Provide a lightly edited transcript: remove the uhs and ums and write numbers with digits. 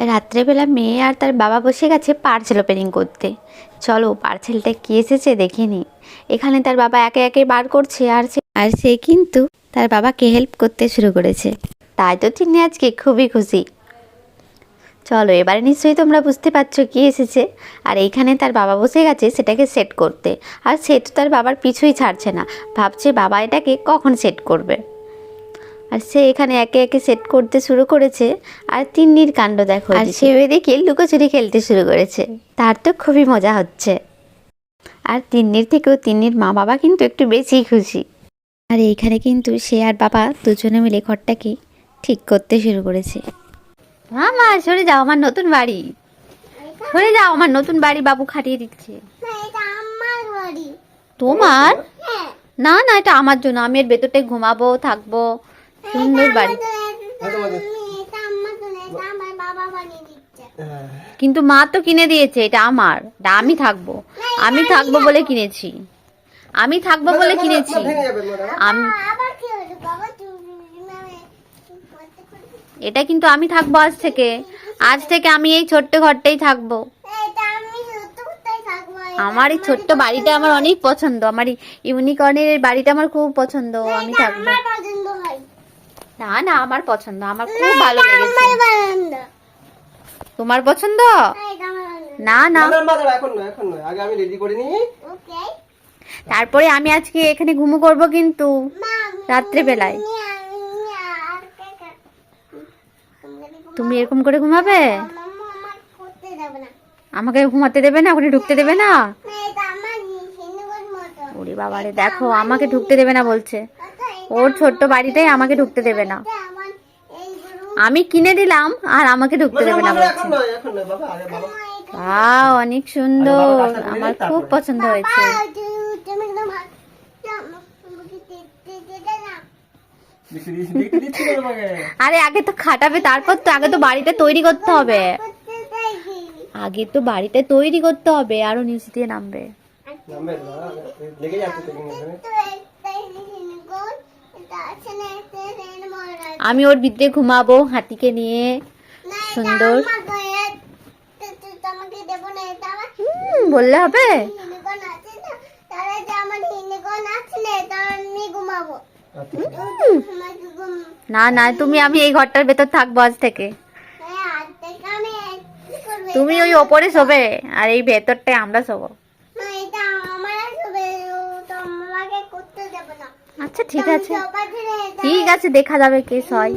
রাত্রেবেলা মেয়ে আর তার বাবা বসে গেছে পার্সেল ওপেনিং করতে। চলো পার্সেলটা কি এসেছে দেখে নিই। এখানে তার বাবা একে একে বার করছে আর সে কিন্তু তার বাবাকে হেল্প করতে শুরু করেছে। তাই তো তিনি আজকে খুবই খুশি। চলো এবারে নিশ্চয়ই তোমরা বুঝতে পারছো কি এসেছে। আর এইখানে তার বাবা বসে গেছে সেটাকে সেট করতে, আর সে তো তার বাবার পিছুই ছাড়ছে না, ভাবছে বাবা এটাকে কখন সেট করবে। আর সে এখানে একে একে সেট করতে শুরু করেছে। আর তিন্নির কাণ্ড দেখো, আর সে ওইদিকে লুকোচুরি খেলতে শুরু করেছে। তার তো খুবই মজা হচ্ছে। আর তিন্নির থেকেও তিন্নির মা বাবা কিন্তু একটু বেশি খুশি। আর এইখানে কিন্তু সে আর বাবা দুজনে মিলে ঘরটাকে ঠিক করতে শুরু করেছে। মা সরে যাও, আমার নতুন বাড়ি, সরে যাও, আমার নতুন বাড়ি বাবু খাটিয়ে দিচ্ছে। তোমার? না না, এটা আমার জন্য, আমি এর ভেতরটায় ঘুমাবো থাকবো, সুন্দর বাড়ি। কিন্তু মা তো কিনে দিয়েছে, এটা আমার, এটা আমি থাকবো, আমি থাকবো বলে কিনেছি, আমি থাকবো বলে কিনেছি। এটা কিন্তু আমি থাকবো আজ থেকে, আজ থেকে আমি এই ছোট্ট ঘরটাই থাকবো। আমার এই ছোট্ট বাড়িটা আমার অনেক পছন্দ, আমার ইউনিকর্নের বাড়িটা আমার খুব পছন্দ, আমি থাকবো। না না, আমার পছন্দ, আমার খুব ভালো লেগেছে। তোমার পছন্দ? না না, তারপরে আমি আজকে এখানে ঘুমো করব কিন্তু রাত্রে বেলায়। তুমি এরকম করে ঘুমাবে? আমাকে ঘুমাতে দেবে না, ওখানে ঢুকতে দেবে না? ওরে বাবারে, দেখো আমাকে ঢুকতে দেবে না বলছে, ওর ছোট্ট বাড়িটাই আমাকে ঢুকতে দেবে না। আমি কিনে দিলাম আর আমাকে ঢুকতে দেবে না বলছে। বাহ, অনেক সুন্দর, আমার খুব পছন্দ হয়েছে। আরে আগে তো খাটাবে, তারপর তো আগে তো বাড়িটা তৈরি করতে হবে, আগে তো বাড়িটা তৈরি করতে হবে, আরো নিচ দিয়ে নামবে। আমি ওর ভিতরে ঘুমাবো হাতিকে নিয়ে, সুন্দর। বললে হবে? না না, আমি এই ঘরটার ভেতর থাকবো আজ থেকে। তুমি ওই ওপরে শোবে আর এই ভেতরটায় আমরা শোবো। আচ্ছা ঠিক আছে, ঠিক আছে, দেখা যাবে কে শোয়।